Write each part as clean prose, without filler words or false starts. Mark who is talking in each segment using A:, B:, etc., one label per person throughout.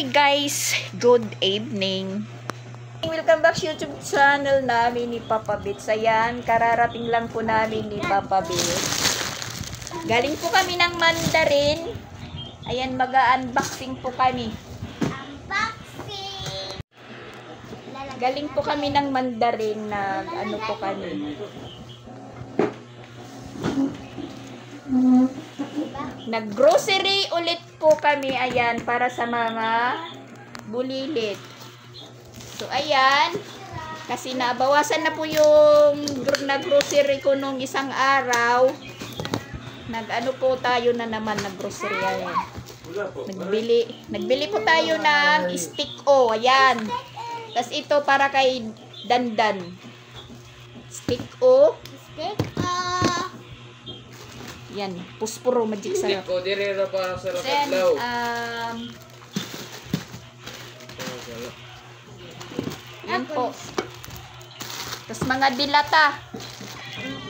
A: Hi guys, good evening. Welcome back sa YouTube channel namin ni Papa Bits. Ayan, kararating lang po namin ni Papa Bits. Galing po kami ng Mandarin. Ayan, mag-unboxing po kami.
B: Unboxing!
A: Galing po kami ng Mandarin na ano po kami. Nag-grocery ulit po kami, ayan, para sa mga bulilit. So, ayan, kasi nabawasan na po yung nag-grocery ko nung isang araw. Nag-ano po tayo na naman, nag-grocery, ayan. Nagbili po tayo ng stick o, ayan. Tapos ito para kay Dandan. Stick o.
B: Stick o.
A: Yan, puspuro magic sarap.
C: Stick o, dirira para sa
A: Then,
C: lakadlaw.
A: yan po. Tapos mga dilata.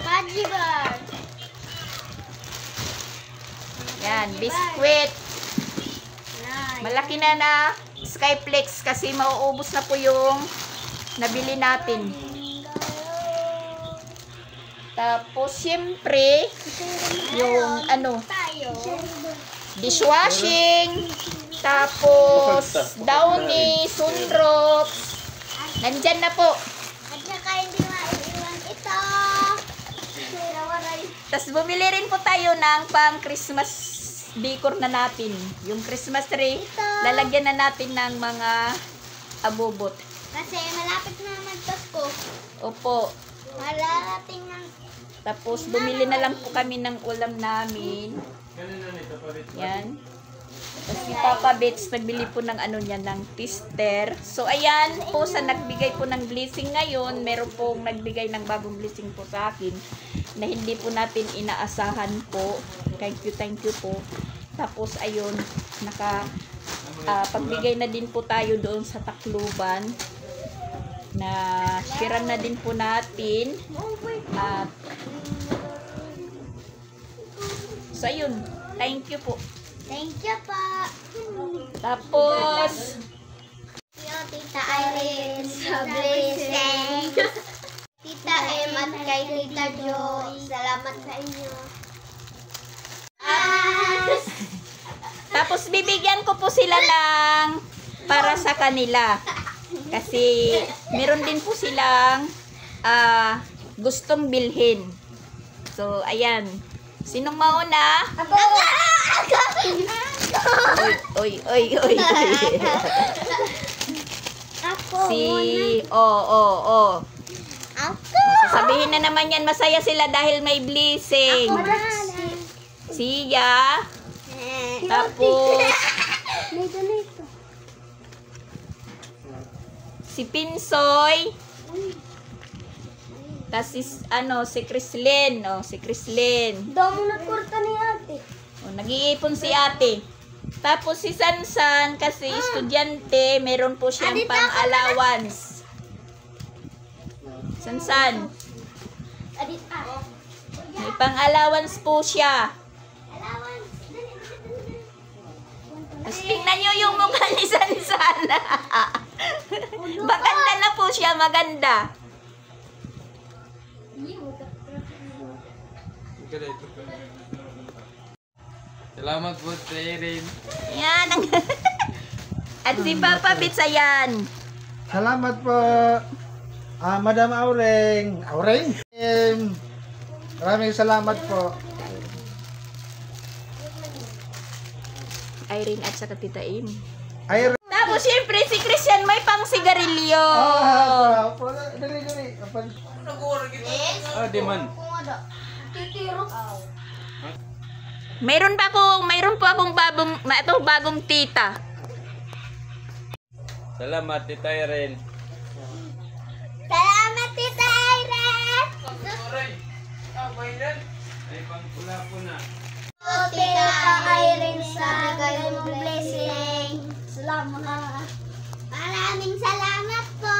B: Fudgy bar.
A: Yan, biskwit.
B: Nice.
A: Malaki na Skyflex kasi mauubos na po yung nabili natin. Tapos, syempre, yung ano,
B: Tayo.
A: dishwashing. Tapos, Downy, Sunrox. Nandyan na po.
B: At saka hindi maiiwan ito.
A: Tapos, bumili rin po tayo ng pang Christmas decor na natin. Yung Christmas tree, lalagyan na natin ng mga abubot.
B: Kasi malapit na magpasko.
A: Opo.
B: Malarating ng...
A: Tapos, bumili na lang po kami ng ulam namin. Yan. Tapos, si Papa Bits, nagbili po ng ano niya, ng tester. So, ayan po, sa nagbigay po ng blessing ngayon, meron pong nagbigay ng bagong blessing po sa akin na hindi po natin inaasahan po. Thank you po. Tapos, ayun, pagbigay na din po tayo doon sa Tacloban. Na sharean na din po natin. At so ayun, thank you po.
B: Thank you po.
A: Tapos
B: Tita Irene sa blessing. Tita Em at kay Tita Jo, salamat sa inyo.
A: tapos bibigyan ko po sila ng para sa kanila. Kasi meron din po silang gustong bilhin. So ayan. Sinong mauna?
B: Ako!
A: Oy.
B: Ako!
A: Oo.
B: Ako!
A: Sasabihin na naman yan, masaya sila dahil may blessing. Siya. Tapos, si Pinsoy. Tapos, si Crislin. Si Crislin.
B: Damo na kurta ni ate.
A: Nag-iipon si ate. Tapos, si Sansan, kasi estudyante, meron po siyang pang-allowance. Sansan. May pang-allowance po siya. Tapos, tingnan nyo yung mukha ni Sansan. Maganda na po siya, maganda.
C: Salamat po sa Irene.
A: Yan. At si Papa Bits, ayan.
D: Salamat po, Madam Aureng. Maraming salamat po.
A: Irene at saka Tita Im.
D: Irene.
A: Tapos, syempre, si Christian may pang sigarilyo.
D: Dali.
C: Di man.
A: Mayroon po akong bagong tita.
C: Salamat, Tita Irene.
B: Salamat, Tita Irene!
C: Ay, pangpula po na.
B: Tita Irene sa bigay mong blessing. Salamat. Maraming salamat po.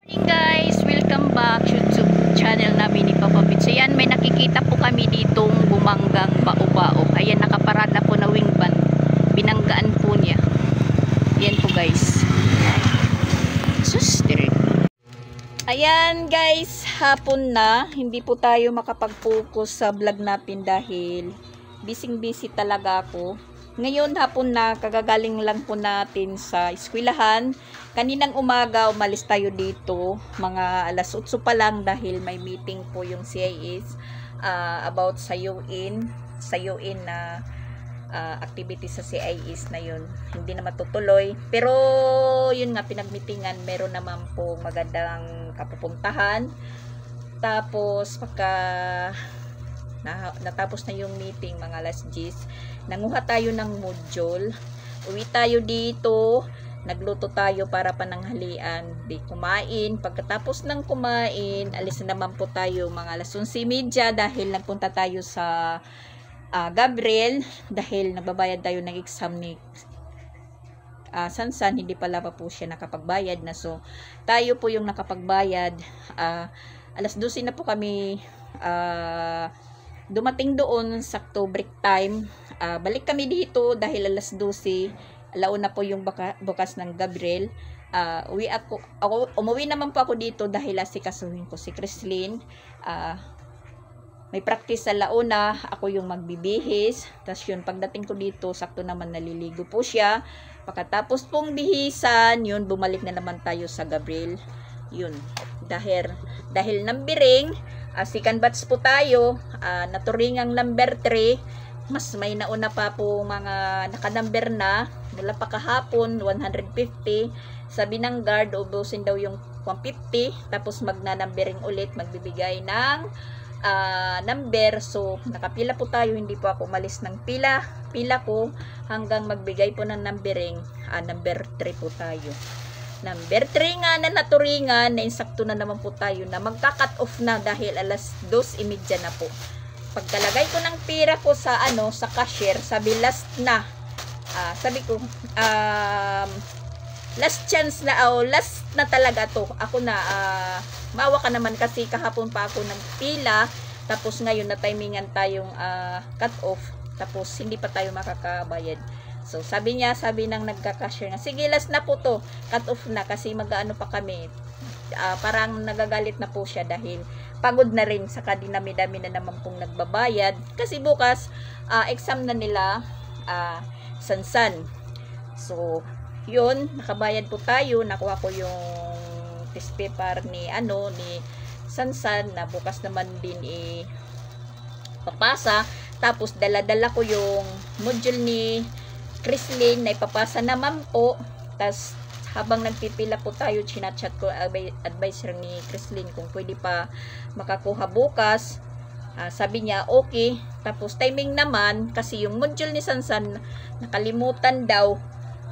A: Morning guys, welcome back YouTube channel namin ni Papa Bits. Ayan, may nakikita po kami ditong bumanggang bao-bao. Ayan, nakaparada po na wing van. Binangga Ayan guys, hapon na. Hindi po tayo makapag-focus sa vlog natin dahil busy talaga ako. Ngayon hapon na, kagagaling lang po natin sa eskwelahan. Kaninang umaga, umalis tayo dito. Mga alas 8 pa lang dahil may meeting po yung CIS about sa UN na activity sa CIS na yun. Hindi na matutuloy. Pero yun nga, pinagmitingan, meron naman po magandang kapupuntahan. Tapos pagka natapos na yung meeting, mga alas 10, nanguha tayo ng module. Uwi tayo dito, nagluto tayo para pananghalian, di kumain. Pagkatapos ng kumain, alis na naman po tayo mga alas 11:30 dahil nagpunta tayo sa Gabriel dahil nagbabayad tayo ng exam ni Sansan. Hindi pala pa po siya nakapagbayad na, so tayo po yung nakapagbayad. Alas 12 na po kami dumating doon, sakto break time. Balik kami dito dahil alas 12 alauna po yung bukas ng Gabriel. Umuwi naman po ako dito dahil asikasuhin ko si Chrislyn. May practice sa launa, ako yung magbibihis. Tapos yun, pagdating ko dito, sakto naman naliligo po siya. Pagkatapos pong bihisan, yun, bumalik na naman tayo sa Gabriel. Yun, dahil numbering, second batch po tayo, naturingang number 3, mas may nauna pa po mga nakanumber na, mula pa kahapon, 150. Sabi ng guard, ubusin daw yung 150, tapos magna-numbering ulit, magbibigay ng number. So nakapila po tayo, hindi po ako umalis ng pila ko hanggang magbigay po ng numbering. Number 3 po tayo. Number 3 nga na naturingan, na insakto na naman po tayo na magka-cut off na dahil alas 2:30 na po. Pagkalagay ko ng pira ko sa sa cashier, sabi last na. Sabi ko last chance na, last na talaga to. Ako na, maawa ka naman kasi kahapon pa ako ng pila, tapos ngayon na timingan tayong cut off, tapos hindi pa tayo makakabayad. So sabi ng nagka-cashier nga, sige last na po to, cut off na kasi mag-ano pa kami. Parang nagagalit na po siya dahil pagod na rin, saka dinami-dami na naman pong nagbabayad kasi bukas exam na nila Sansan. So yun, nakabayad po tayo, nakuha ko yung test paper ni Sansan na bukas naman din papasa. Tapos dala-dala ko yung module ni Chrislyn na ipapasa naman po. Tapos habang nagpipila po tayo, chinachat ko advisor ni Chrislyn kung pwede pa makakuha bukas. Sabi niya okay. Tapos timing naman kasi yung module ni Sansan nakalimutan daw.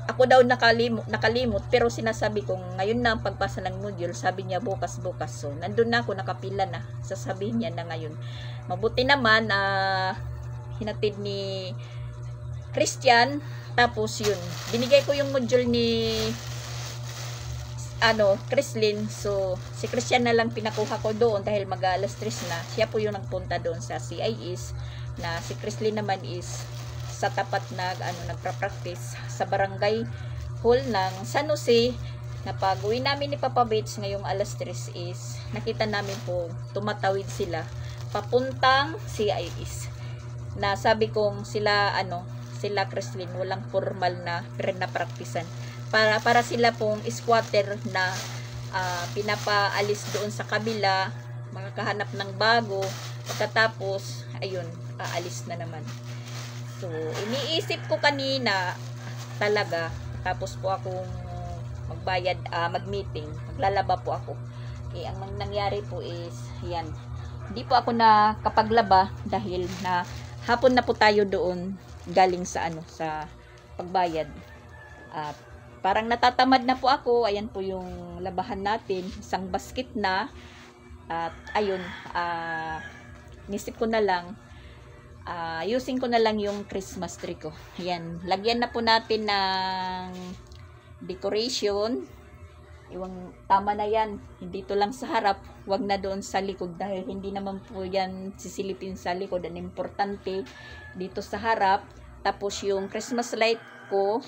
A: Ako daw nakalimot, pero sinasabi kong ngayon na ang pagpasa ng module, sabi niya bukas. So nandun na ako, nakapila na, sasabihin niya na ngayon. Mabuti naman hinatid ni Christian. Tapos yun, binigay ko yung module ni Chrislyn. So si Christian na lang pinakuha ko doon dahil mag-alas 3 na. Siya po yung nagpunta doon sa CIS, na si Chrislyn naman is sa tapat nagpa-practice sa barangay hall ng San Jose. Na pag-uwi namin ni Papa Bates ngayong alas 3 is nakita namin po tumatawid sila papuntang CIS. Na sabi kong sila Chrislyn walang formal na practicean. Para sila pong squatter na pinapaalis doon sa kabila, makakahanap ng bago, pagkatapos ayun, aalis na naman. So, iniisip ko kanina talaga, tapos po akong magbayad, mag-meeting, maglalaba po ako. Ang nangyari po is, yan, hindi po ako nakapaglaba dahil na hapon na po tayo doon galing sa sa pagbayad. Parang natatamad na po ako. Ayan po yung labahan natin, isang basket na. At ayun, nisip ko na lang, using ko na lang yung Christmas tree ko. Ayan, lagyan na po natin ng decoration. Tama na yan, dito lang sa harap, wag na doon sa likod dahil hindi naman po yan sisilipin sa likod. Ang importante dito sa harap. Tapos yung Christmas light ko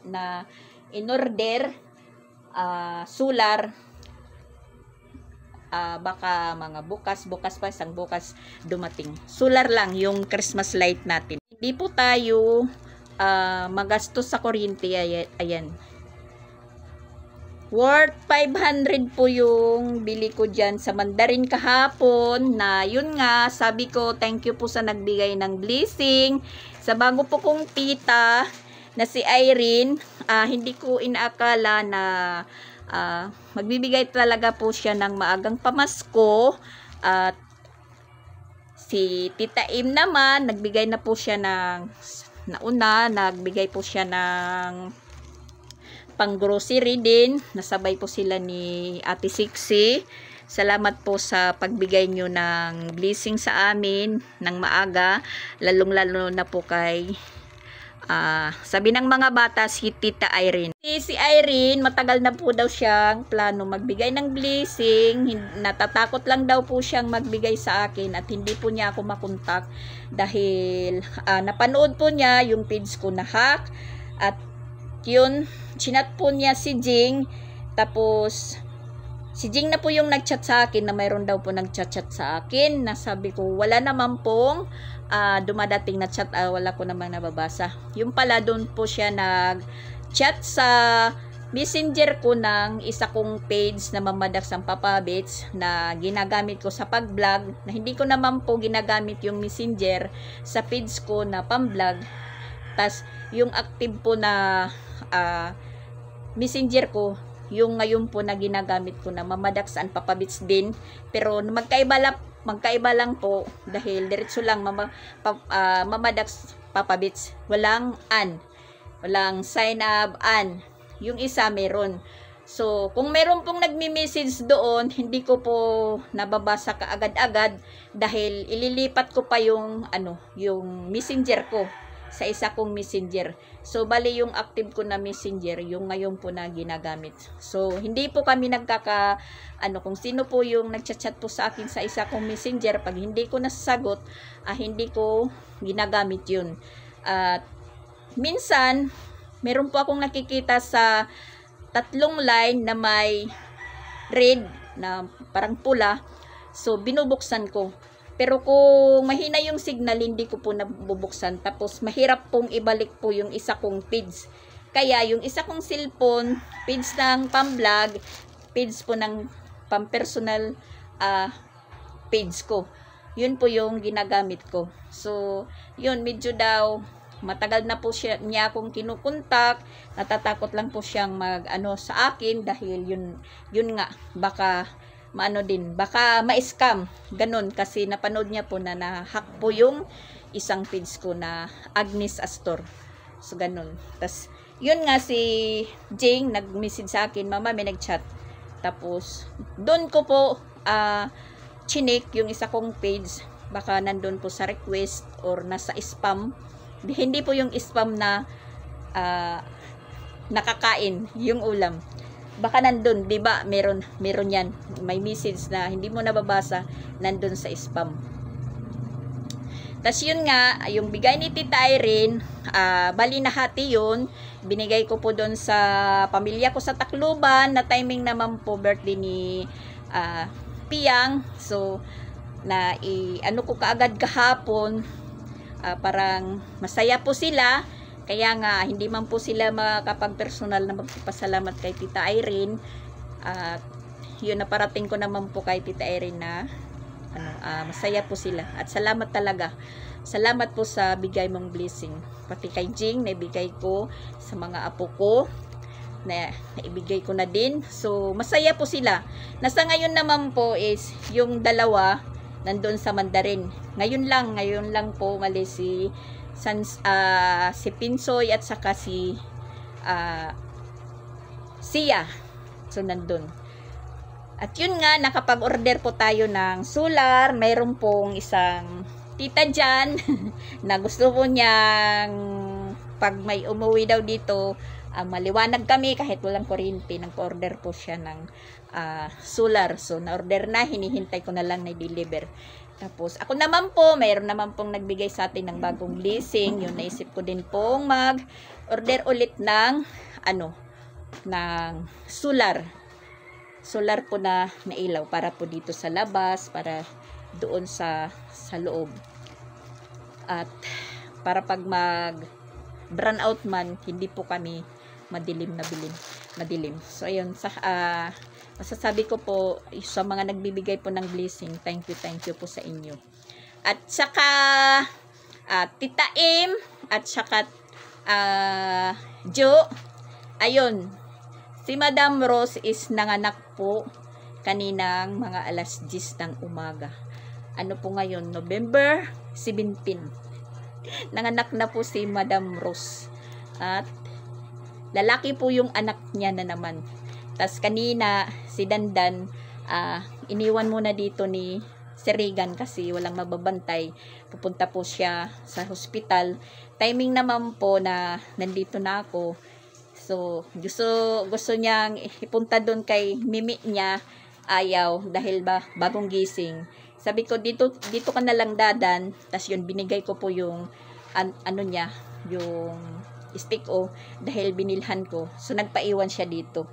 A: na in order, solar, baka mga bukas pa, isang bukas dumating. Solar lang yung Christmas light natin. Hindi po tayo magastos sa kuryente. Ayan. Worth 500 po yung bili ko dyan sa Mandarin kahapon, na yun nga, sabi ko, thank you po sa nagbigay ng blessing. Sa bago po kong tita na si Irene, hindi ko inaakala na magbibigay talaga po siya ng maagang pamasko. At si Tita Im naman, nagbigay na po siya nagbigay po siya ng pang grocery din. Nasabay po sila ni Ate Sixi. Salamat po sa pagbigay nyo ng blessing sa amin ng maaga, lalong-lalo na po kay sabi ng mga bata, si Tita Irene. Si Irene, matagal na po daw siyang plano magbigay ng blessing. Natatakot lang daw po siyang magbigay sa akin at hindi po niya ako makontak dahil napanood po niya yung page ko na hack. At yun, chinat po niya si Jing. Tapos si Jing na po yung nagchat sa akin na mayroon daw po nagchat-chat sa akin. Nasabi ko, wala naman pong dumadating na chat, wala ko naman nababasa. Yung pala, doon po siya nag-chat sa messenger ko ng isa kong page na Mamadax ang Papa Bits na ginagamit ko sa pag-vlog, na hindi ko naman po ginagamit yung messenger sa page ko na pang-vlog. Tas yung active po na messenger ko, yung ngayon po na ginagamit ko na Mamadax ang Papa Bits din, pero magkaiba lang po dahil diretso lang Mamadax Papa Bits, walang walang sign up yung isa meron. So kung meron pong nagmi-message doon, hindi ko po nababasa kaagad-agad dahil ililipat ko pa yung yung messenger ko sa isa kong messenger. So bali yung active ko na messenger yung ngayon po na ginagamit. So hindi po kami kung sino po yung nagchat-chat po sa akin sa isa kong messenger, pag hindi ko nasasagot, hindi ko ginagamit yun. At minsan meron po akong nakikita sa 3 line na may red na parang pula, so binubuksan ko. Pero kung mahina yung signal, hindi ko po nabubuksan. Tapos mahirap pong ibalik po yung isa kong page. Kaya yung isa kong cellphone, page ng pang-vlog, page po ng pang-personal page ko. Yun po yung ginagamit ko. So, yun, medyo daw matagal na po niya akong kinukontak. Natatakot lang po siyang sa akin dahil yun nga, baka baka ma-scam, ganun, kasi napanood niya po na na-hack po yung isang page ko na Agnes Astor. So ganun. Tas yun nga, si Jing nag-message sa akin, mama may nag-chat. Tapos doon ko po chinik yung isa kong page, baka nandun po sa request or nasa spam. Hindi po yung spam na nakakain yung ulam. Baka nandun, 'di ba? Meron yan. May message na hindi mo nababasa, nandun sa spam. Tas yun nga, yung bigay ni Tita Irene, bali nahati yun. Binigay ko po doon sa pamilya ko sa Tacloban, na timing naman po birthday ni Piang. So ko kaagad kahapon, parang masaya po sila. Kaya nga, hindi man po sila makapag-personal na magpapasalamat kay Tita Irene. At yun, naparating ko naman po kay Tita Irene na masaya po sila. At salamat talaga. Salamat po sa bigay mong blessing. Pati kay Jing, naibigay ko sa mga apo ko. Naibigay ko na din. So, masaya po sila. Nasa ngayon naman po is yung dalawa nandun sa Mandarin. Ngayon lang po umalis si Pinsoy at saka si Sia. So nandun. At yun nga, nakapag-order po tayo ng solar. Mayroon pong isang tita dyan na gusto po niyang pag may umuwi daw dito, maliwanag kami kahit walang kuryente. Nag-order po siya ng solar. So na-order na, hinihintay ko na lang na deliver. Tapos, ako naman po, mayroon naman pong nagbigay sa atin ng bagong blessing. Yun, naisip ko din pong mag-order ulit ng, ng solar. solar po na ilaw para po dito sa labas, para doon sa loob. At para pag mag brown out man, hindi po kami madilim. So ayun, masasabi ko po sa mga nagbibigay po ng blessing, thank you po sa inyo. At saka Tita Em at saka Jo, ayun, si Madam Rose is nanganak po kaninang mga alas 10 ng umaga. Ano po ngayon? November 17. Nanganak na po si Madam Rose. At lalaki po yung anak niya na naman. Tas kanina, si Dandan, iniwan muna dito ni Sir Regan kasi walang mababantay. Pupunta po siya sa hospital. Timing naman po na nandito na ako. So, gusto niyang ipunta doon kay mimi niya. Ayaw dahil bagong gising. Sabi ko, dito ka na lang dadan. Tas yun, binigay ko po yung ano niya, yung stick dahil binilhan ko. So, nagpaiwan siya dito.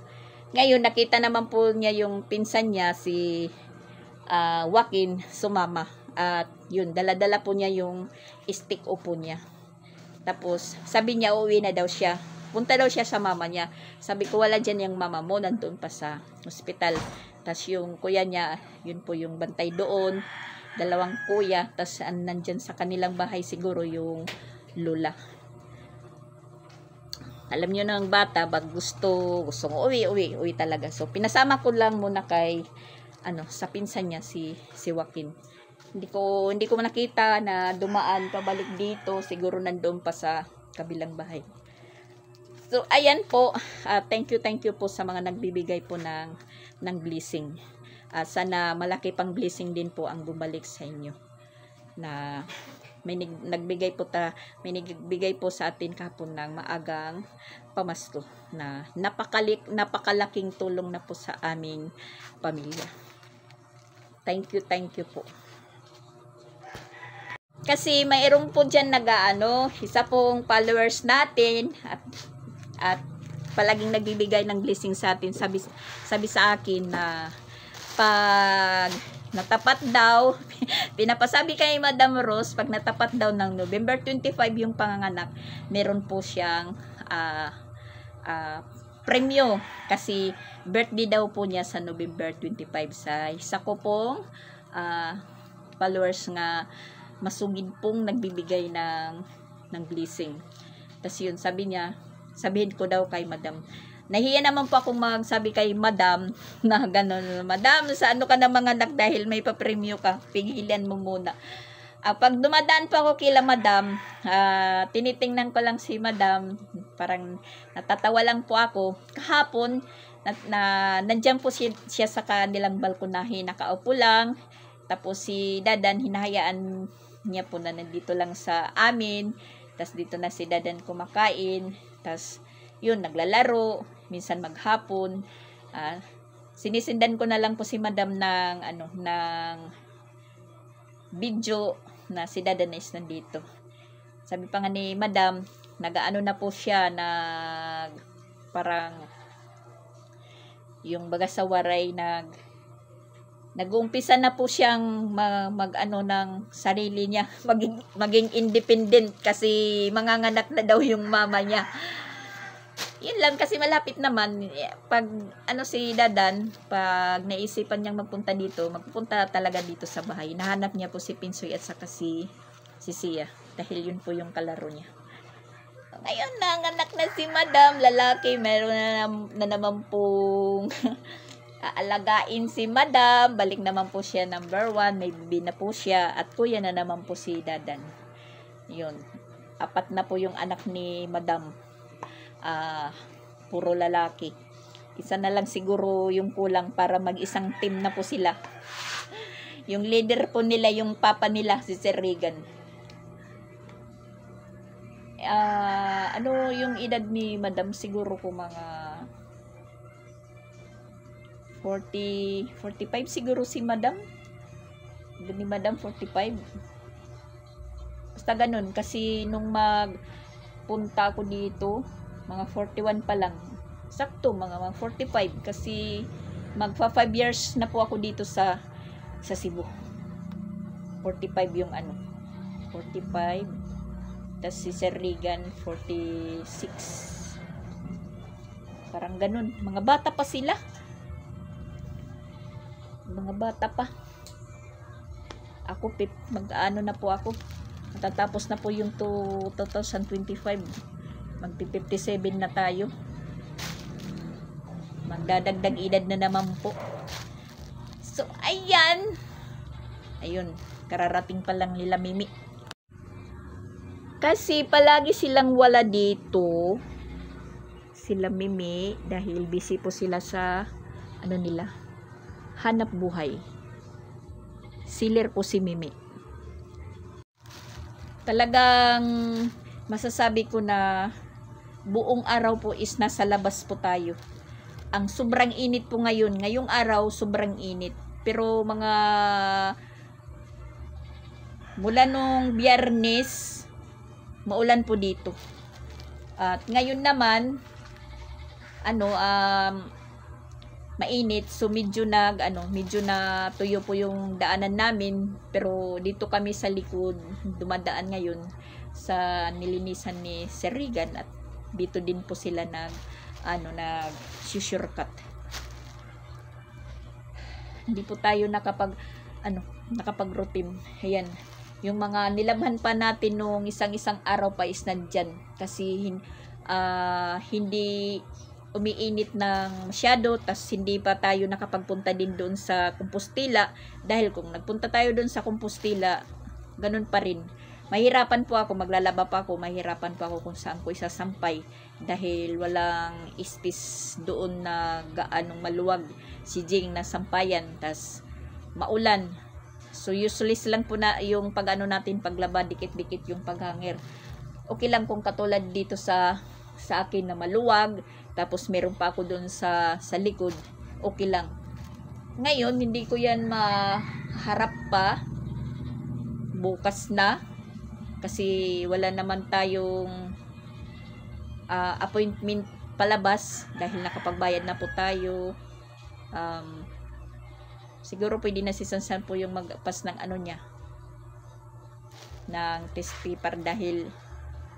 A: Ngayon, nakita naman po niya yung pinsan niya, si Joaquin, sumama. At yun, dala-dala po niya yung stick po niya. Tapos, sabi niya, uuwi na daw siya. Punta daw siya sa mama niya. Sabi ko, wala dyan yung mama mo, nandun pa sa hospital. Tapos yung kuya niya, yun po yung bantay doon. 2 kuya. Tapos nandyan sa kanilang bahay siguro yung lola. Alam niyo ng bata, pag gustong uwi talaga. So, pinasama ko lang muna kay, sa pinsan niya, si Joaquin. Hindi ko nakita na dumaan pabalik dito. Siguro nandoon pa sa kabilang bahay. So, ayan po. Thank you po sa mga nagbibigay po ng blessing. Sana malaki pang blessing din po ang bumalik sa inyo. Na may nagbigay po sa atin kahapon ng maagang pamasko na napakalaking tulong na po sa aming pamilya. Thank you po. Kasi mayroong po dyan isa pong followers natin at palaging nagbibigay ng blessing sa atin. Sabi sa akin na pag natapat daw, pinapasabi kay Madam Rose, pag natapat daw ng November 25 yung panganganak, meron po siyang premyo. Kasi birthday daw po niya sa November 25. Sa isa ko pong followers nga masugid pong nagbibigay ng blessing. Tapos yun, sabihin ko daw kay Madam. Nahiya naman po akong magsabi kay Madam na gano'n. Madam, sa ano ka na mga anak dahil may papremyo ka? Pigilan mo muna. Pag dumadaan po ako kila Madam, tinitingnan ko lang si Madam. Parang natatawa lang po ako. Kahapon, nandiyan po siya sa kanilang balkonahe. Nakaupo lang. Tapos si Dadan, hinahayaan niya po na nandito lang sa amin. Tapos dito na si Dadan kumakain. Tapos yun, naglalaro. Minsan maghapon. Sinisindan ko na lang po si Madam ng video na si Dadan is nandito. Sabi pa nga ni Madam, nagaano na po siya, parang yung baga sa waray, nag-uumpisa na po siyang ng sarili niya, maging independent kasi manganganak na daw yung mama niya. Yun lang, kasi malapit naman. Pag si Dadan, pag naisipan niyang magpunta dito, magpunta talaga dito sa bahay. Nahanap niya po si Pinsoy at saka si Sia. Dahil yun po yung kalaro niya. Ngayon, nanganak na si Madam, lalaki. Meron na naman pong aалagain si Madam. Balik naman po siya number 1. May bibi na po siya. At kuya na naman po si Dadan. Yun. 4 na po yung anak ni Madam. Puro lalaki. Isa na lang siguro yung kulang para mag-isang team na po sila. Yung leader po nila, yung papa nila, si Sir Regan. Yung edad ni Madam, siguro ko mga 40, 45 siguro si Madam. Edad ni Madam, 45. Basta ganun, kasi nung magpunta ko dito, mga 41 pa lang. Sakto, mga 45. Kasi Magpa 5 years na po ako dito sa Cebu. 45 yung 45. Tas si Sir Regan 46. Parang ganun. Mga bata pa sila. Mga bata pa. Ako mag-ano na po ako. Matatapos na po yung 2025. Magpi-57 na tayo. Magdadagdag edad na naman po. So, ayan. Ayun. Kararating pa lang nila Mimi. Kasi palagi silang wala dito. Sila Mimi. Dahil busy po sila sa nila. Hanap buhay. Sealer po si Mimi. Talagang masasabi ko na buong araw po is nasa labas po tayo. Ang sobrang init po ngayon. Ngayong araw, sobrang init. Pero mula nung Biyernes, maulan po dito. At ngayon naman, mainit. So, medyo na tuyo po yung daanan namin. Pero dito kami sa likod, dumadaan ngayon sa nilinisan ni Sir Regan. At dito din po sila nag-shortcut. Hindi po tayo nakapag-routine. Ayan. Yung mga nilabhan pa natin nung isang araw pa is nandyan. Kasi hindi umiinit ng masyado, tas hindi pa tayo nakapagpunta din doon sa Compostela. Dahil kung nagpunta tayo doon sa Compostela, ganun pa rin. Mahirapan po ako, maglalaba pa ako, mahirapan po ako kung saan ko isasampay. Dahil walang space doon na gaanong maluwag si Jing na sampayan, tas maulan. So, useless lang po na yung natin paglaba, dikit-dikit yung paghangir. Okay lang kung katulad dito sa akin na maluwag, tapos meron pa ako doon sa likod, okay lang. Ngayon, hindi ko yan maharap pa. Bukas na. Kasi wala naman tayong appointment palabas dahil nakapagbayad na po tayo. Siguro pwede na si Sansan po yung magpas ng ng test paper dahil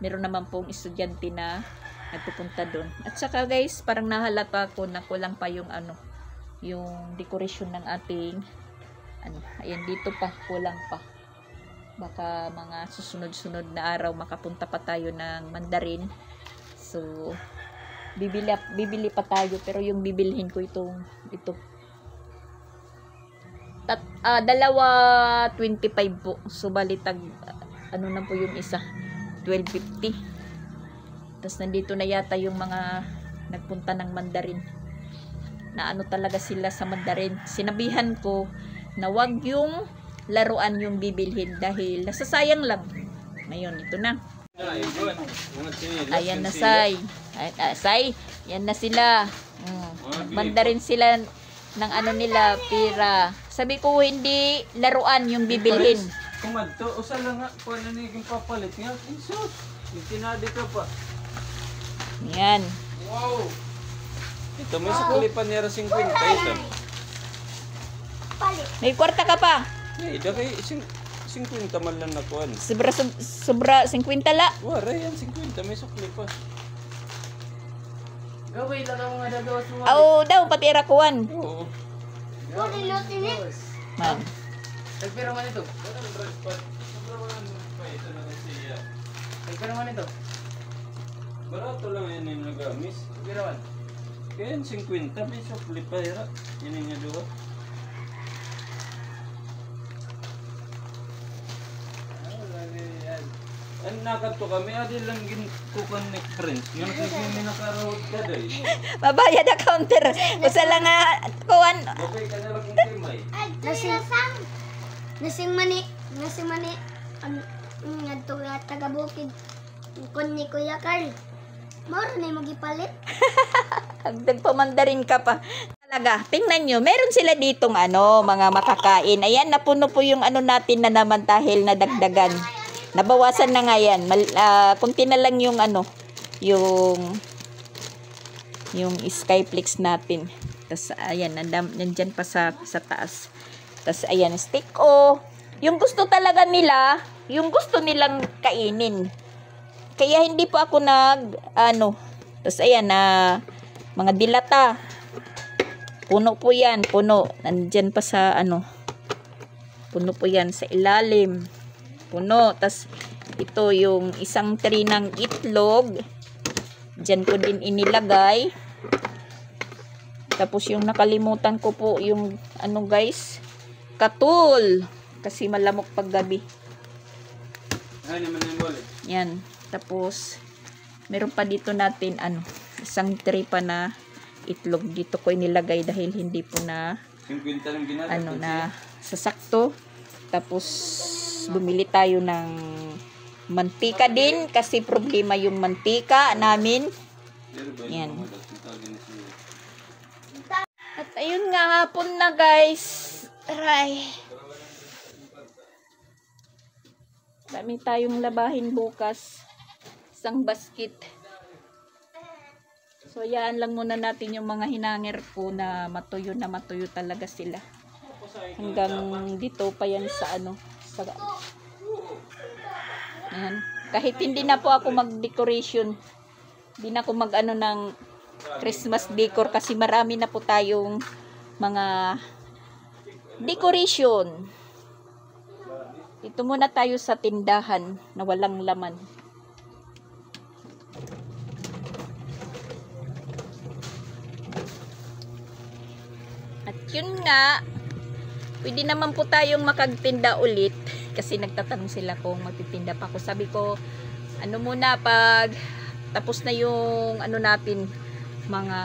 A: meron naman pong estudyante na nagpupunta doon. At saka guys, parang nahalata ko na kulang pa yung yung decoration ng ating ayan, dito pa kulang pa. Baka mga susunod-sunod na araw makapunta pa tayo ng Mandarin. So bibili pa tayo, pero yung bibilhin ko ito. Dalawa 25 po. So balitag na po yung isa, 12.50. Tapos nandito na yata yung mga nagpunta ng Mandarin. Na talaga sila sa Mandarin. Sinabihan ko na wag yung laruan yung bibilhin dahil nasasayang lang. Ngayon, ito na. Ayan na, Say. Say, yan na sila. Mandarin sila ng nila, pira. Sabi ko, hindi laruan yung bibilhin.
C: Kumadto, usa lang nga, kung ano yung papalit nga, insus, yung tinadi ka pa.
A: Yan.
C: Wow! Ito, may sukulipan niya 50 ito.
A: May kwarta ka pa.
C: Hey, daki, 50 man lang nakuhan.
A: Sobra 50 la.
C: Wala yan, 50, may sukli pa.
E: Gawin lang ang mga dagawas mo.
A: Daw, pati rakuan.
C: Oo.
A: Ma'am.
E: Nagpira man ito. Nagpira man ito.
C: Barato lang yan yung nagamis.
E: Nagpira man.
C: Kaya yan, 50, may sukli pa. Yan yung naduha. Ang nakato kami, adi lang gin-connect friends. Yung kasi nakaroon ka dahi.
A: Mabayad na counter. Usa lang nga kuan.
C: Okay ka na lang kung kimay.
B: Nasing mani, ngadto nga taga-bukid. Kun ni Kuya Carl. Mao na magipalit.
A: Nagpamandarin ka pa. Talaga, tingnan nyo, meron sila ditong mga makakain. Ayan, napuno po yung natin na naman dahil nadagdagan. Nabawasan na nga yan. Kunti na lang yung yung Skyflix natin. Tas ayan, nandyan pa sa taas. Tas ayan, steak o. Yung gusto talaga nila, yung gusto nilang kainin. Kaya hindi po ako tas ayan mga dilata. Puno po yan, puno. Nandyan pa sa puno po yan sa ilalim. Puno. Tas ito yung isang tray ng itlog. Diyan ko din inilagay. Tapos yung nakalimutan ko po yung guys, katul. Kasi malamok pag gabi. Yan. Tapos meron pa dito natin isang tray pa na itlog. Dito ko inilagay dahil hindi po na na sasakto. Tapos bumili tayo ng mantika din kasi problema yung mantika namin. Yan. At ayun nga, hapon na guys. Aray. Dami tayong labahin bukas. Isang basket. So, yan lang muna natin yung mga hinangir ko na matuyo talaga sila. Hanggang dito pa yan sa ayan. Kahit hindi na po ako mag-decoration. Hindi na ako ng Christmas decor kasi marami na po tayong mga decoration. Dito muna tayo sa tindahan na walang laman. At yun nga, pwede naman po tayong makagtinda ulit kasi nagtatanong sila kung magtitinda pa ako. Sabi ko, muna pag tapos na yung natin mga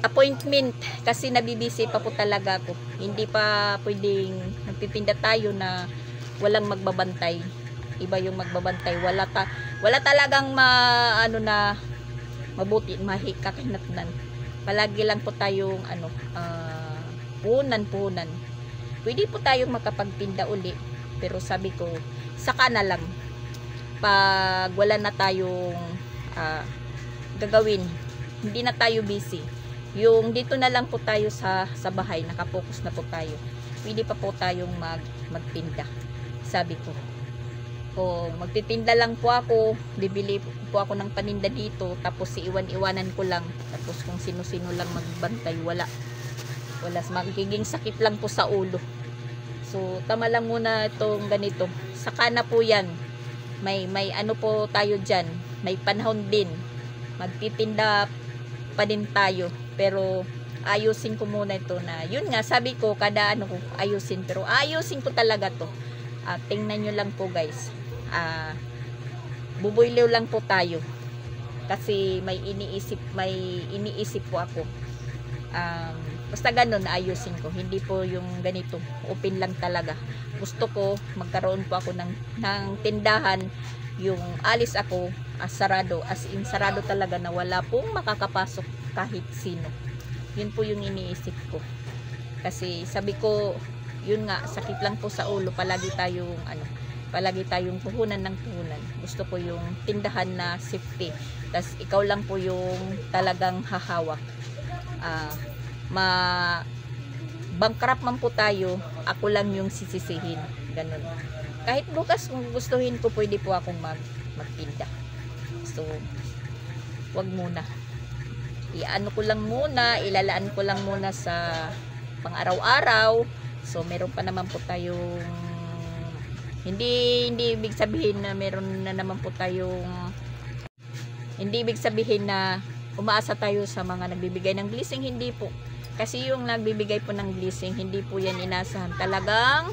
A: appointment kasi nabibisi pa po talaga ako. Hindi pa pwedeng nagtitinda tayo na walang magbabantay. Iba yung magbabantay. Wala talagang mabuti, mahikakinatnan. Palagi lang po tayong puhunan. Pwede po tayong makapagtinda uli. Pero sabi ko, saka na lang. Pag wala na tayong gagawin, hindi na tayo busy. Yung dito na lang po tayo sa bahay, nakapokus na po tayo. Pwede pa po tayong magtinda. Sabi ko, kung magtitinda lang po ako, bibili po ako ng paninda dito, tapos iwan-iwanan ko lang. Tapos kung sino-sino lang magbantay, wala. Magiging sakit lang po sa ulo. So, tama lang muna itong ganito. Saka na po yan. May po tayo dyan. May panahon din. Magtitinda pa din tayo. Pero ayusin ko muna ito na, yun nga, sabi ko, kada ko ayusin. Pero ayusin ko talaga to. Tingnan nyo lang po guys. Buboylew lang po tayo. Kasi may iniisip po ako. Basta ganun, ayusin ko. Hindi po yung ganito, open lang talaga. Gusto ko, magkaroon po ako ng tindahan. Yung alis ako, sarado. As in, sarado talaga na wala pong makakapasok kahit sino. Yun po yung iniisip ko. Kasi sabi ko, yun nga, sakit lang po sa ulo. Palagi tayong puhunan ng puhunan. Gusto ko yung tindahan na safety. Tas ikaw lang po yung talagang hahawak. Bankrupt man po tayo, ako lang yung sisisihin. Ganun. Kahit bukas kung gustuhin ko, pwede po akong magtinda. So, wag muna. Iano ko lang muna, ilalaan ko lang muna sa pang-araw-araw. So, meron pa naman po tayong hindi ibig sabihin na meron na naman po tayong hindi ibig sabihin na umaasa tayo sa mga nagbibigay ng blessing. Hindi po. Kasi yung nagbibigay po ng blessing, hindi po yan inasahan. Talagang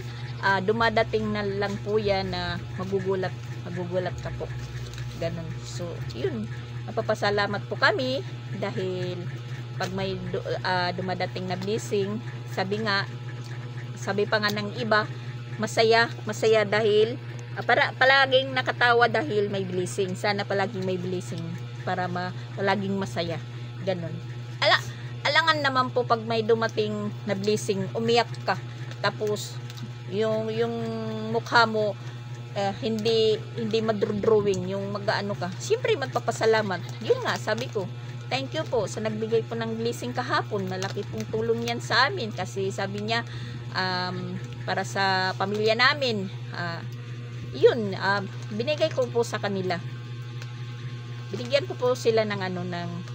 A: dumadating na lang po yan na magugulat ka po. Ganun. So, yun. Napapasalamat po kami dahil pag may dumadating na blessing, sabi pa nga ng iba, masaya dahil palaging nakatawa dahil may blessing. Sana palaging may blessing para palaging masaya. Ganun. Alangan naman po pag may dumating na blessing, umiyak ka. Tapos yung mukha mo hindi madrawing, yung mag-aano ka. Siyempre magpapasalamat. Yun nga, sabi ko, thank you po sa nagbigay po ng blessing kahapon. Malaki pong tulong yan sa amin kasi sabi niya para sa pamilya namin. Yun, binigay ko po sa kanila. Binigyan ko po sila ng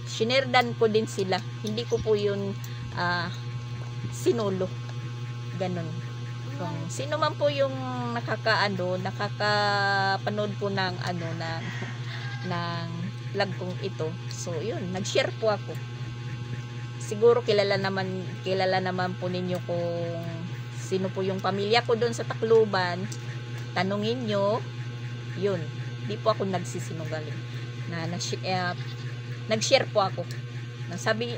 A: shinirdan ko din sila. Hindi ko po yun sinulo. Ganon. Kung sino man po yung nakakapanood po ng ng vlog kong ito. So yun, nag-share po ako. Siguro kilala naman po ninyo kung sino po yung pamilya ko doon sa Tacloban. Tanungin nyo, yun. Di po ako nagsisinungaling. Nag-share po ako. Sabi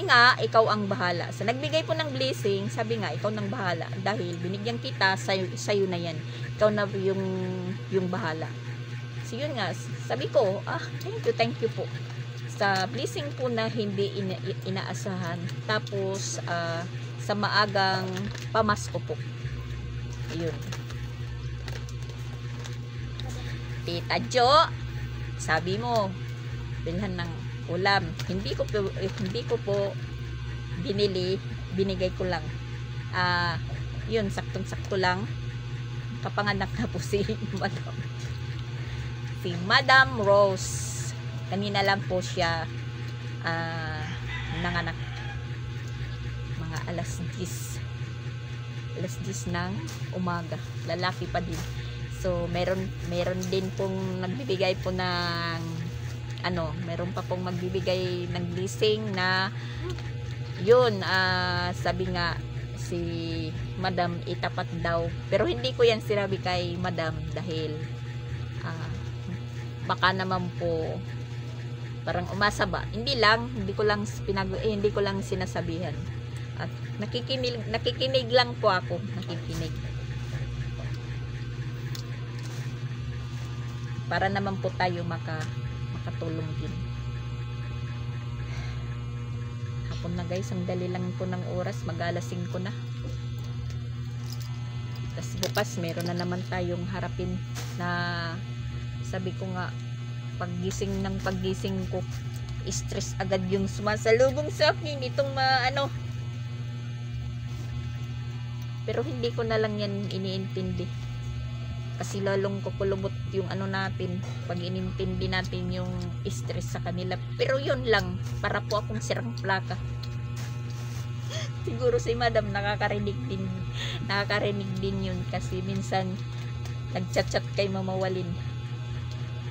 A: nga, ikaw ang bahala. Sa nagbigay po ng blessing, sabi nga, ikaw nang bahala. Dahil binigyan kita, sayo na yan. Ikaw na yung bahala. So yun nga, sabi ko, thank you po. Sa blessing po na hindi inaasahan. Tapos, sa maagang pamasko po. Ayun. Tita Jo, sabi mo, bilhan ng ulam. Hindi ko po binigay ko lang. Yun, saktong-sakto lang. Kapanganak na po si Madam Rose. Kanina lang po siya nanganak. Mga alas 10 ng umaga. Lalaki pa din. So meron din pong nagbibigay po ng meron pa pong magbibigay ng blessing na yun, sabi nga si Madam itapat daw, pero hindi ko yan sinabi kay Madam dahil baka naman po parang umasa ba, hindi ko lang sinasabihan at nakikinig lang po ako, para naman po tayo makatulong din. Hapon na guys, ang dali lang po ng oras, mag-alasing ko na. Tapos bukas meron na naman tayong harapin na sabi ko nga, paggising ko, stress agad yung sumasalubong sa akin itong pero hindi ko na lang yan iniintindi kasi lalong kukulubot yung natin pag inintindi natin yung stress sa kanila. Pero yun lang, para po akong sirang plaka. Siguro si Madam nakakarinig din yun kasi minsan nagchat-chat kay Mama Walin.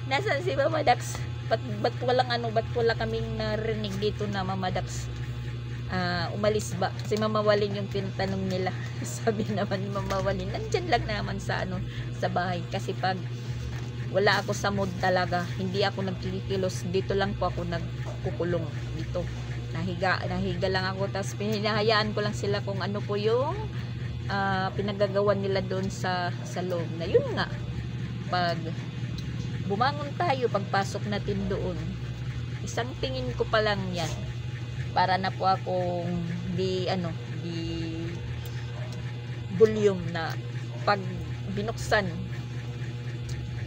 A: Nasaan si Mama Dax? Ba't wala kaming narinig dito na Mama Dax umalis ba? Si Mama Walin yung tinatanong nila. Sabi naman ni Mama Walin, nandyan lang naman sa bahay. Kasi pag wala ako sa mood talaga, hindi ako nagkikilos, dito lang po ako nagkukulong dito. Nahiga lang ako, tapos pinahayaan ko lang sila kung ano po yung pinagagawan nila doon sa loob. Na yun nga, pag bumangon tayo, pagpasok natin doon, isang tingin ko pa lang yan, para na po akong di volume na pag binuksan,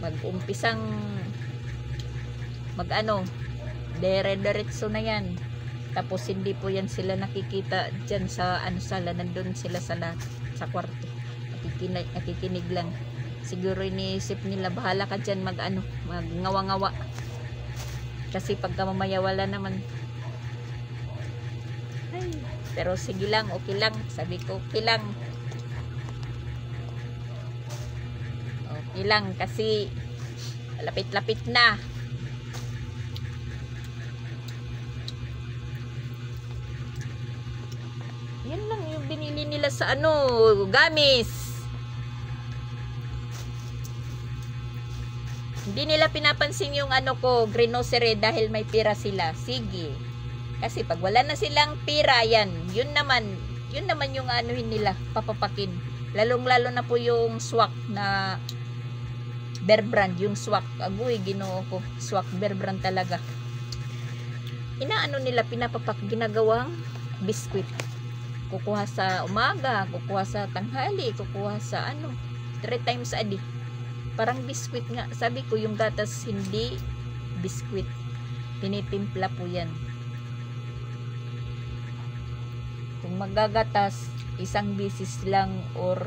A: mag-umpisang dire-diretso na yan. Tapos hindi po yan sila nakikita dyan sa sala, nandun sila sa kwarto, nakikinig lang. Siguro iniisip nila, bahala ka dyan magngawa-ngawa kasi pagka mamaya wala naman. Pero sige lang, okay lang. Sabi ko, okay lang. Okay lang kasi lapit-lapit na. Yan lang yung binili nila sa gamis. Hindi nila pinapansin yung grocery dahil may pera sila. Sige. Kasi pag wala na silang pira, yun naman yung nila, papapakin. Lalong-lalo na po yung swak na Bear Brand, yung swak. Agoy, ginoo ko. Swak Bear Brand talaga. Nila, pinapapak, ginagawang biskwit. Kukuha sa umaga, kukuha sa tanghali, kukuha sa 3 times a day. Parang biskwit nga. Sabi ko, yung gatas hindi biskwit. Tinitimpla po yan. Kung magagatas, isang bisis lang or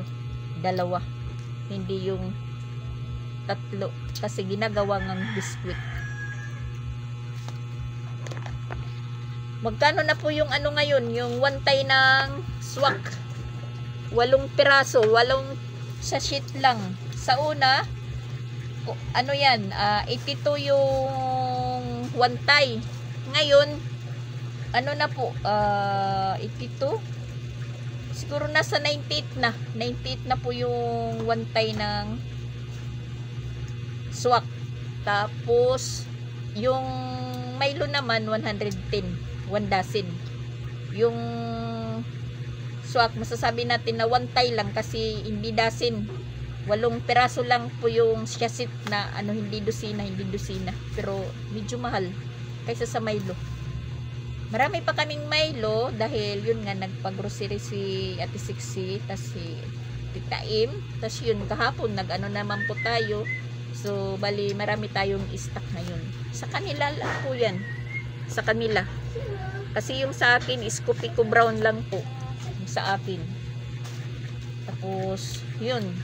A: dalawa. Hindi yung tatlo. Kasi ginagawa ng biskwit. Magkano na po yung ano ngayon? Yung one tie ng swak. 8 piraso. 8 sachet lang. Sa una, ano yan? 82 yung one tie. Ngayon, ano na po? 82? Siguro nasa 98 na. 98 na po yung one tie ng swak. Tapos, yung Milo naman, 110. 1 dozen. Yung swak, masasabi natin na one tie lang kasi hindi dozen. 8 peraso lang po yung sachet na ano, hindi dosina. Pero medyo mahal kaysa sa Milo. Marami pa kaming Milo dahil yun nga nagpag-grocery si Ate Sixi, tas si Tita Im, tas yun kahapon nag-ano naman po tayo. So bali marami tayong stock ngayon. Sa kanila lang po yan. Sa kanila. Kasi yung sa akin is Kopiko brown lang po. Yung sa akin. Tapos yun.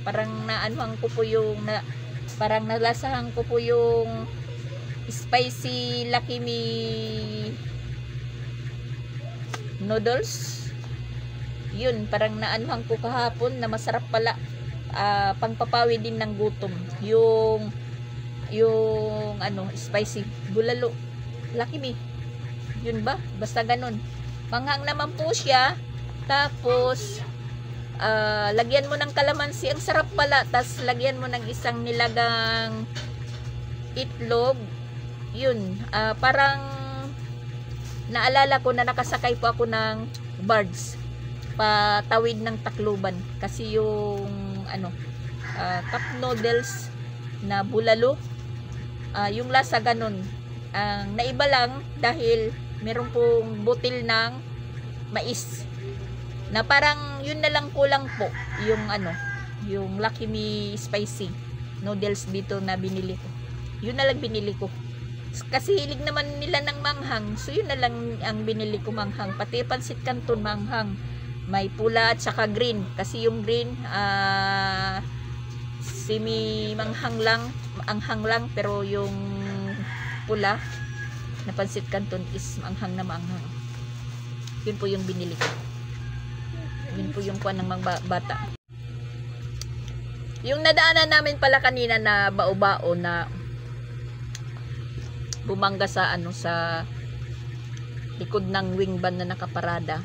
A: Parang naanuhan ko po yung parang nalasahan ko po yung spicy Lucky Me noodles. Yun, parang naanuhan ko kahapon na masarap pala. Pangpapawi din ng gutom. Yung ano, spicy bulalo Lucky Me. Yun ba? Basta ganun. Manghang naman po siya. Tapos lagyan mo ng kalamansi. Ang sarap pala. Tapos lagyan mo ng isang nilagang itlog. Yun. Parang naalala ko na nakasakay po ako ng barge patawid ng Tacloban. Kasi yung ano, cup noodles na bulalo, yung lasa ganun. Ang naiba lang dahil meron pong butil ng mais na parang yun na lang kulang po yung ano, yung Lucky Me spicy noodles dito na binili ko. Yun na lang binili ko kasi hilig naman nila ng manghang, so yun na lang ang binili ko, manghang. Pati pansit canton manghang, may pula at saka green, kasi yung green semi manghang lang, anghang lang, pero yung pula na pansit canton is manghang na manghang. Yun po yung binili ko. Yun po yung kuwan ng mga bata. Yung nadaanan namin pala kanina na bao-bao na bumangga sa ano, sa likod ng wing van na nakaparada.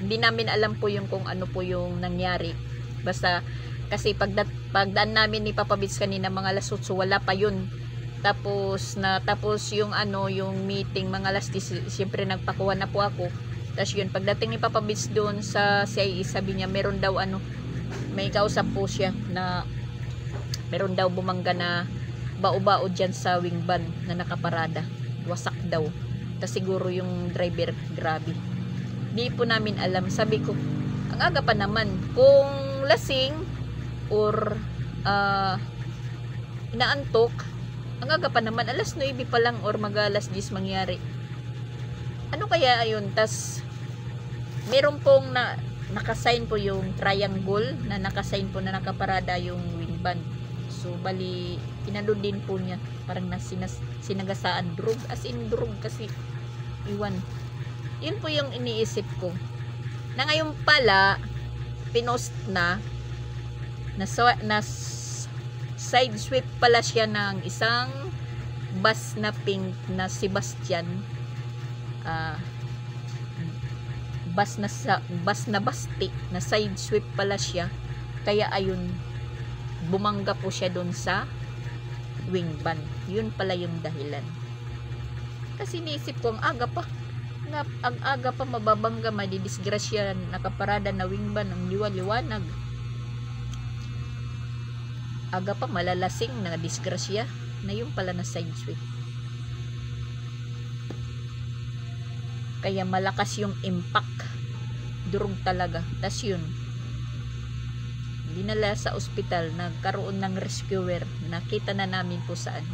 A: Hindi namin alam po yung kung ano po yung nangyari. Basta kasi pagdaan namin ni Papa Bits kanina mga alas 8, wala pa yun. Tapos yung ano, yung meeting mga alas 10, siyempre nagpakuha na po ako. Tapos yun, pagdating ni Papa Bits doon sa CIE, sabi niya meron daw ano, may kausap po siya na meron daw bumangga na bao-bao dyan sa wing van na nakaparada. Wasak daw. Tapos siguro yung driver, grabe. Di po namin alam. Sabi ko, ang aga pa naman. Kung lasing or inaantok, ang aga pa naman, alas 9 pa lang or mag-alas 10 mangyari. Ano kaya ayun? Tas meron pong nakasign po yung triangle na nakasign po na nakaparada yung wing van. So bali inano din po niya, parang sinagasaan, drug, as in drug kasi iwan. Yun po yung iniisip ko. Na ngayon pala pinost na side sweep pala siya ng isang bus na pink na Sebastian, bus na basti na side sweep pala siya, kaya ayun bumangga po siya doon sa wing van. Yun pala yung dahilan. Kasi niisip ko, ang aga pa mababangga, madidisgrasya, nakaparada na wing van, ang liwanag. Aga pa malalasing na disgrasya na yung pala na side sweep. Kaya malakas yung impact. Durog talaga. Tas yun, dinala sa ospital, nagkaroon ng rescuer. Nakita na namin po saan.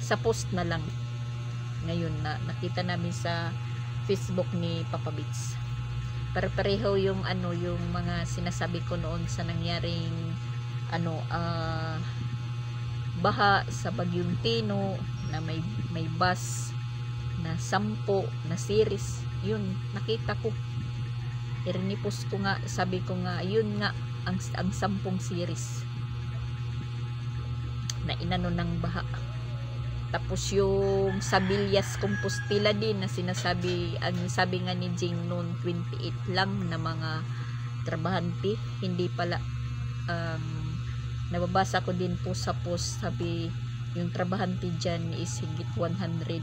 A: Sa post na lang. Ngayon na nakita namin sa Facebook ni Papa Beats. Pareho yung yung mga sinasabi ko noon sa nangyaring baha sa Bagyong Tino na may bus na 10 na series. Yun, nakita ko. Irinipos ko nga, sabi ko nga, yun nga ang 10 series na inano ng baha. Tapos yung sa Villas Compostela din na sinasabi, ang sabi nga ni Jing noon 28 lang na mga trabahante, hindi pala. Nababasa ko din po sa post, sabi yung trabahante dyan is higit 100,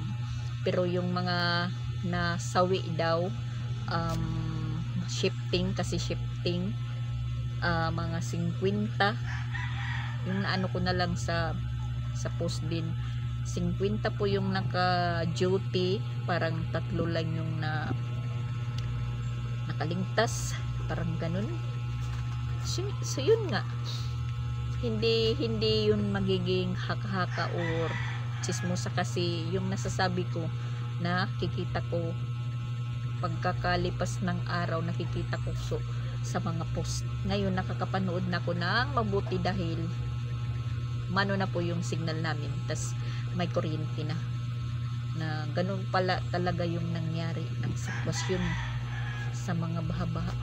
A: pero yung mga nasawi daw shifting, kasi shifting mga 50. Yung naano ko na lang sa post din, 50 po yung naka-duty, parang 3 lang yung nakaligtas, parang ganun. So yun nga, hindi yun magiging haka-haka or chismosa, kasi yung nasasabi ko, nakikita ko pagkakalipas ng araw, nakikita ko sa mga post. Ngayon nakakapanood na ako ng mabuti dahil mano na po yung signal namin, tas may kuryente na ganun pala talaga yung nangyari ang sitwasyon sa mga baha-baha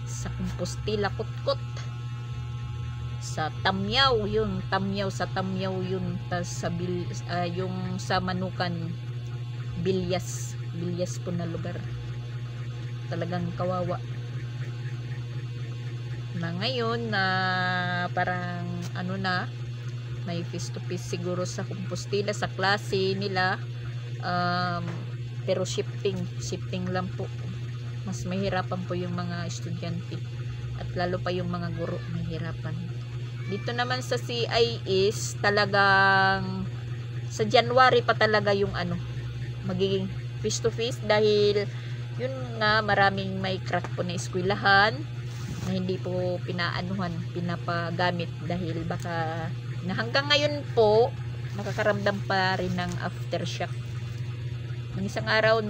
A: sa Compostela, Kutkot, sa Tamyaw yun, sa Tamyaw yun, tas sa yung sa Manukan, Villas po na lugar. Talagang kawawa na ngayon na parang may face to face siguro sa Compostela, sa klase nila, pero shifting lang po. Mas mahirapan po yung mga estudyante at lalo pa yung mga guro, mahirapan. Dito naman sa CI is talagang sa January pa talaga yung magiging face to face, dahil yun nga maraming may crack po na eskwelahan na hindi po pinapagamit dahil baka na hanggang ngayon po nakakaramdam pa rin ng aftershock. Ng isang araw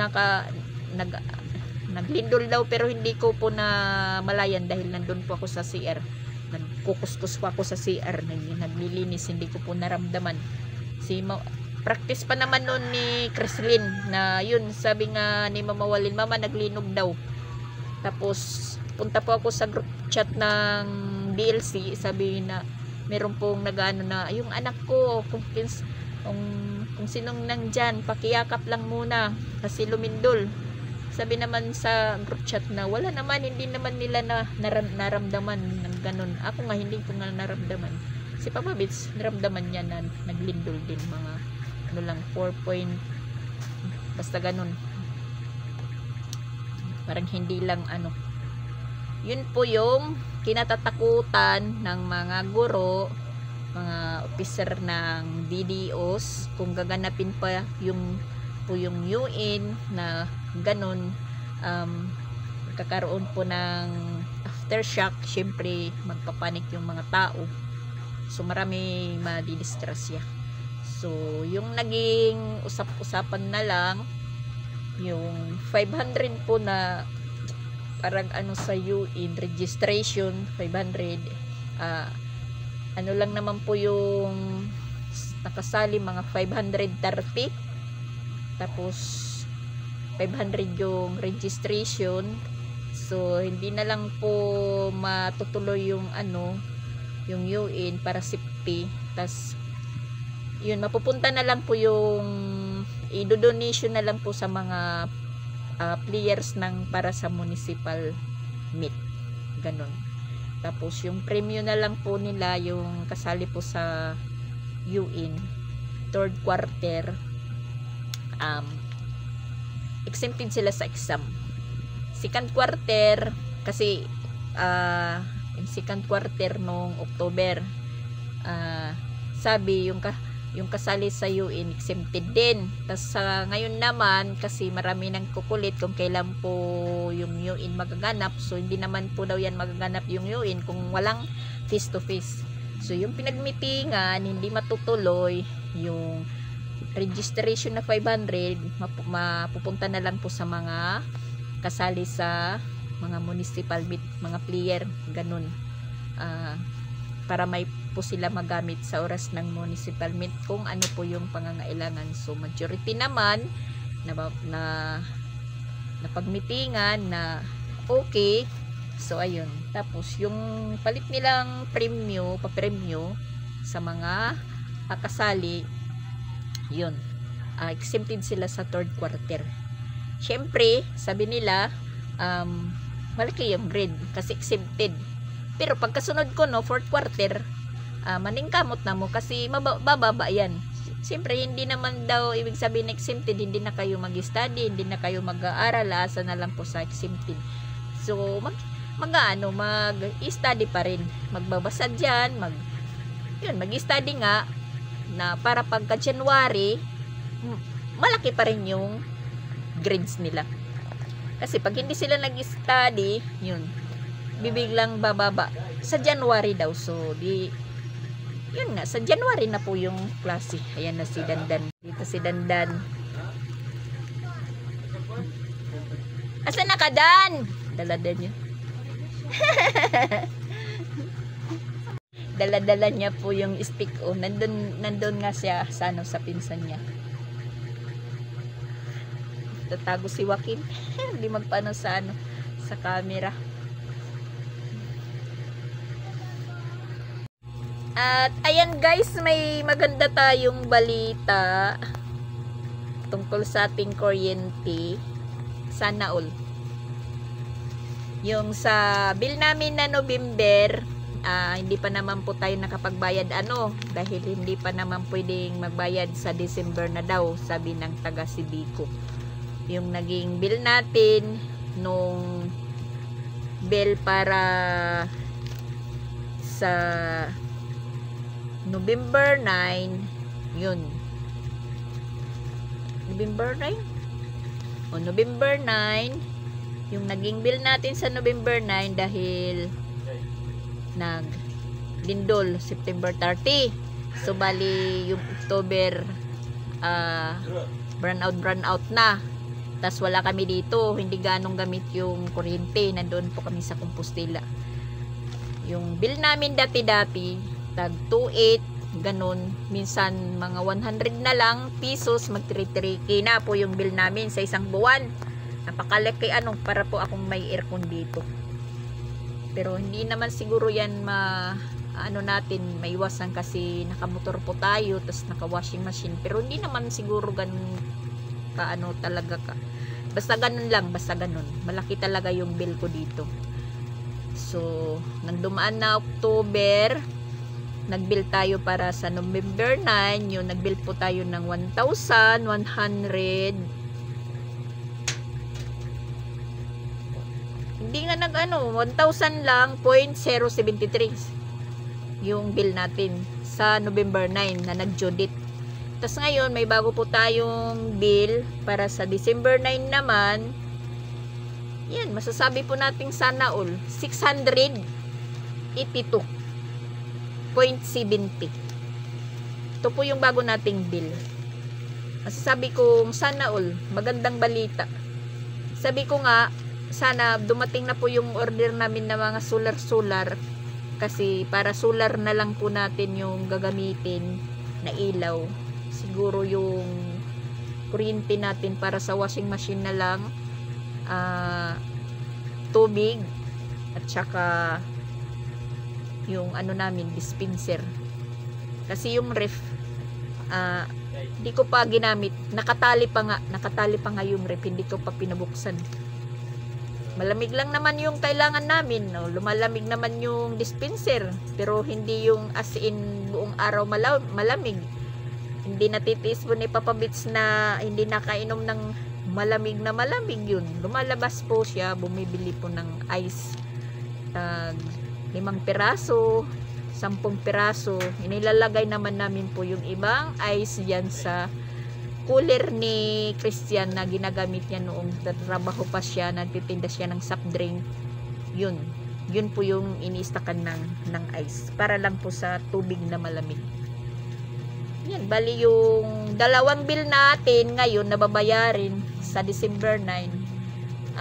A: naglindol daw, pero hindi ko po na malayan dahil nandun po ako sa CR, nagkukuskus po ako sa CR, naglilinis, hindi ko po naramdaman. Practice pa naman noon ni Creslin na yun, sabi nga ni Mama Walin, mama naglinog daw. Tapos punta po ako sa group chat ng DLC, sabi na meron pong nag-ano na yung anak ko, kung sinong nandyan, pakiyakap lang muna kasi lumindol. Sabi naman sa group chat na wala naman, hindi naman nila naramdaman ng ganun. Ako nga hindi ko nga naramdaman. Si Papa Beats naramdaman niya na naglindol din, mga lang 4 point, basta ganun, parang hindi lang yun po yung kinatatakutan ng mga guro, mga officer ng DDOs, kung gaganapin pa yung UN na ganun, kakaroon po ng aftershock. Syempre magpapanik yung mga tao, so marami madidistrasya. So yung naging usap-usapan na lang yung 500 po na parang sa UN registration, 500, lang naman po yung nakasali, mga 530, tapos 500 yung registration. So hindi na lang po matutuloy yung yung UN para safety. Tas yun, mapupunta na lang po yung i-donation na lang po sa mga players para sa municipal meet, ganun. Tapos yung premyo na lang po nila yung kasali po sa UN, third quarter, exempted sila sa exam. Second quarter kasi in second quarter nung October, sabi yung kasali sa UN exempted din. Tas ngayon naman kasi marami nang kukulit kung kailan po yung UN magaganap, so hindi naman po daw yan magaganap yung UN kung walang face to face. So yung pinagmitingan hindi matutuloy, yung registration na 500 mapupunta na lang po sa mga kasali sa mga municipal meet, mga player, ganun. Para may po sila magamit sa oras ng municipal meet kung ano po yung pangangailangan. So majority naman na pagmitingan na okay. So ayun, tapos yung palit nilang pa-premyo sa mga kasali, yun, exempted sila sa third quarter. Syempre, sabi nila malaki yung grade kasi exempted. Pero pagkasunod ko no, fourth quarter, maningkamot na mo kasi bababa yan. Siyempre, hindi naman daw ibig sabihin exempted, hindi na kayo mag-study, hindi na kayo mag-aaral, asa na lang po sa exempted. So, mag-study pa rin. Magbabasa dyan, mag-study nga, na para pagka January, malaki pa rin yung grades nila. Kasi pag hindi sila nag-study, yun, bibiglang bababa sa January daw. So, yun nga, sa January na po yung klase. Ayan na si Dandan. Dito si Dandan. Asa na ka, Dan? Dala-dala niya. Dala-dala niya po yung stick. Nandun nga siya sa pinsan niya. Tatago si Joaquin. Hindi magpaano sa camera. At ayan guys, may maganda tayong balita tungkol sa ating kuryente. Sana all. Yung sa bill namin na November, hindi pa naman po tayo nakapagbayad dahil hindi pa naman pwedeng magbayad sa December na daw, sabi ng taga Sibico. Yung naging bill natin nung bill para sa November 9, yun. November 9? O, November 9, yung naging bill natin sa November 9 dahil naglindol September 30. So, bali yung October burn out na. Tas wala kami dito, hindi ganong gamit yung kuryente. Nandoon po kami sa Compostela. Yung bill namin dati-dati tag 2.8, ganun, minsan mga 100 na lang pesos, mag-3-3K na po yung bill namin sa isang buwan. Napakalaki para po akong may aircon dito. Pero hindi naman siguro yan natin maiwasan kasi nakamotor po tayo, tas naka-washing machine, pero hindi naman siguro ganun talaga ka. Basta ganun lang, basta ganun. Malaki talaga yung bill ko dito. So, nang dumaan na October, nagbill tayo para sa November 9, yung nagbill po tayo ng 1,100 hindi nga 1,000 lang 0.073 yung bill natin sa November 9 na nag-due. Tapos ngayon may bago po tayong bill para sa December 9 naman. Yan, masasabi po nating sana all 682.70. Ito po yung bago nating bill. Masasabi kong sana all, magandang balita. Sabi ko nga, sana dumating na po yung order namin na mga solar kasi para solar na lang po natin yung gagamitin na ilaw. Siguro yung kuryente natin para sa washing machine na lang, tubig at saka yung namin dispenser. Kasi yung ref hindi ko pa ginamit, nakatali pa nga yung ref, hindi ko pa pinabuksan. Malamig lang naman yung kailangan namin, no? Lumalamig naman yung dispenser, pero hindi yung as in buong araw malamig. Hindi natitiis po ni Papa Bits na hindi nakainom ng malamig na malamig yun. Lumalabas po siya, bumibili po ng ice. 5 piraso, 10 piraso. Inilalagay naman namin po yung ibang ice yan sa cooler ni Christian na ginagamit niya noong trabaho pa siya, nagtitinda siya ng soft drink. Yun po yung iniistakan ng ice para lang po sa tubig na malamig. Yan, bali yung dalawang bill natin ngayon nababayarin sa December 9.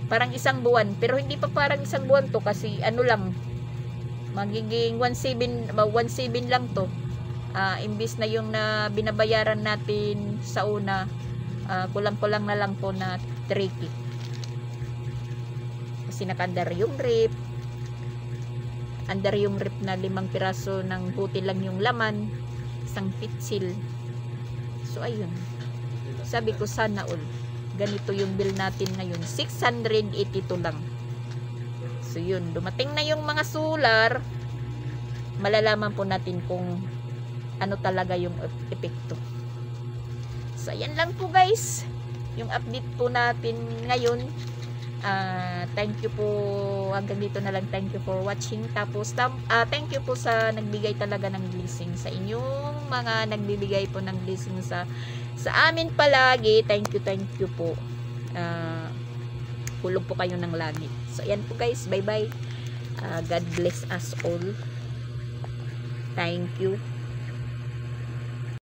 A: Parang isang buwan. Pero hindi pa parang isang buwan to kasi ano lang, magiging 1.7 lang to. Imbis na yung na binabayaran natin sa una, kulang-kulang na lang po na 3K. Kasi nakandar yung rip. Under yung rip na 5 piraso ng buti lang yung laman, isang pitsil. So ayun, sabi ko sana all ganito yung bill natin ngayon, 682 lang. So yun, dumating na yung mga solar, malalaman po natin kung ano talaga yung epekto. So ayan lang po guys yung update po natin ngayon. Thank you po, hanggang dito na lang. Thank you for watching. Tapos thank you po sa nagbigay talaga ng blessing, sa inyong mga nagbibigay po ng blessing sa amin palagi. Thank you po. Hulog po kayo ng langit. So ayan po guys, bye bye. God bless us all. Thank you.